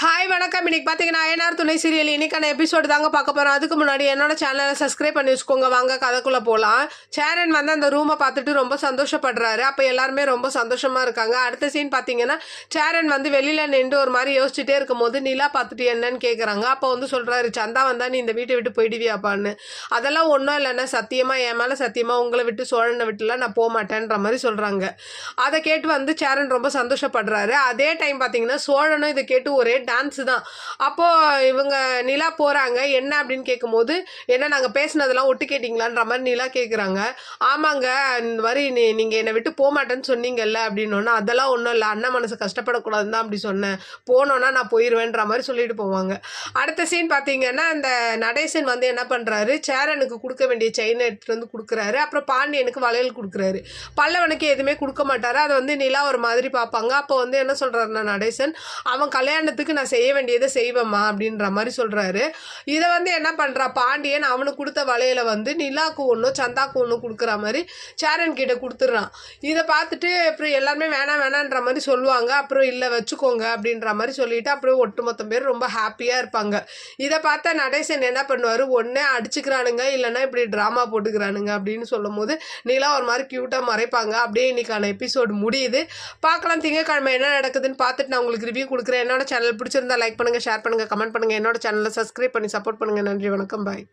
Hi வணக்கம். இன்னைக்கு பார்த்தீங்கன்னா அயனார் துணை சீரியல் இன்னைக்கான எபிசோடு தாங்க பார்க்க போகிறோம். அதுக்கு முன்னாடி என்னோட சேனலை சப்ஸ்கிரைப் பண்ணி வச்சுக்கோங்க. வாங்க கதைக்குள்ளே போகலாம். சேரன் வந்து அந்த ரூமை பார்த்துட்டு ரொம்ப சந்தோஷப்படுறாரு. அப்போ எல்லாருமே ரொம்ப சந்தோஷமாக இருக்காங்க. அடுத்த சீன் பார்த்தீங்கன்னா சேரன் வந்து வெளியில் நின்று ஒரு மாதிரி யோசிச்சுட்டே இருக்கும்போது நிலா பார்த்துட்டு என்னன்னு கேட்குறாங்க. அப்போ வந்து சொல்கிறாரு, சந்தா வந்தா நீ இந்த வீட்டை விட்டு போயிடுவியாப்பான்னு. அதெல்லாம் ஒன்றும் இல்லைன்னா சத்தியமாக என் மேலே சத்தியமாக உங்களை விட்டு சோழனை விட்டுலாம் நான் போக மாட்டேன்ற மாதிரி சொல்கிறாங்க. அதை கேட்டு வந்து சேரன் ரொம்ப சந்தோஷப்படுறாரு. அதே டைம் பார்த்தீங்கன்னா சோழனும் இதை கேட்டு ஒரே டான்ஸ் தான். அப்போது இவங்க நிலா போகிறாங்க. என்ன அப்படின்னு கேட்கும்போது, என்ன நாங்கள் பேசினதெல்லாம் ஒட்டு கேட்டிங்களான்ற மாதிரி நிலா கேட்குறாங்க. ஆமாங்க, இந்த மாதிரி நீங்கள் என்னை விட்டு போக மாட்டேன்னு சொன்னீங்கல்ல அப்படின்னோன்னா, அதெல்லாம் ஒன்றும் இல்லை, அண்ணன் மனசு கஷ்டப்படக்கூடாதுன்னு தான் அப்படி சொன்னேன், போனோன்னா நான் போயிடுவேன்ற மாதிரி சொல்லிட்டு போவாங்க. அடுத்த சீன் பார்த்தீங்கன்னா இந்த நடேசன் வந்து என்ன பண்ணுறாரு, சேரனுக்கு கொடுக்க வேண்டிய செயினை எடுத்துகிட்டு வந்து கொடுக்குறாரு. அப்புறம் பாண்டியனுக்கு வளையல் கொடுக்குறாரு. பல்லவனுக்கு எதுவுமே கொடுக்க மாட்டாரு. அதை வந்து நிலா ஒரு மாதிரி பார்ப்பாங்க. அப்போ வந்து என்ன சொல்கிறாருன்னா நடேசன், அவன் கல்யாணத்துக்கு நான் செய்ய வேண்டியதை செய்வேம்மா அப்படின்ற மாதிரி சொல்கிறாரு. இதை வந்து என்ன பண்ணுறா பாண்டியன் அவனுக்கு கொடுத்த வளையல வந்து நிலாவுக்கு ஒன்றும் சந்தாக்கு ஒன்றும் கொடுக்குற மாதிரி சேரன் கிட்ட கொடுத்துட்றான். இதை பார்த்துட்டு அப்புறம் எல்லாருமே வேணாம் வேணான்ற மாதிரி சொல்லுவாங்க. அப்புறம் இல்லை வச்சுக்கோங்க அப்படின்ற மாதிரி சொல்லிட்டு அப்புறம் ஒட்டுமொத்த பேர் ரொம்ப ஹாப்பியாக இருப்பாங்க. இதை பார்த்தா நடேசன் என்ன பண்ணுவார், ஒன்றே அடிச்சுக்கிறானுங்க இல்லைன்னா இப்படி ட்ராமா போட்டுக்கிறானுங்க அப்படின்னு சொல்லும் போது நிலா ஒரு மாதிரி க்யூட்டாக மறைப்பாங்க. அப்படியே இன்னைக்கான எபிசோடு முடியுது. பார்க்கலாம் திங்கட்கிழமை என்ன நடக்குதுன்னு பார்த்துட்டு நான் உங்களுக்கு ரிவ்யூ கொடுக்குறேன். என்னோட சேனல் பிடிச்சிருந்தா லைக் பண்ணுங்கள், ஷேர் பண்ணுங்கள், கமெண்ட் பண்ணுங்கள். என்னோட சேனலை சப்ஸ்கிரைப் பண்ணி சப்போர்ட் பண்ணுங்கள். நன்றி, வணக்கம், பாய்.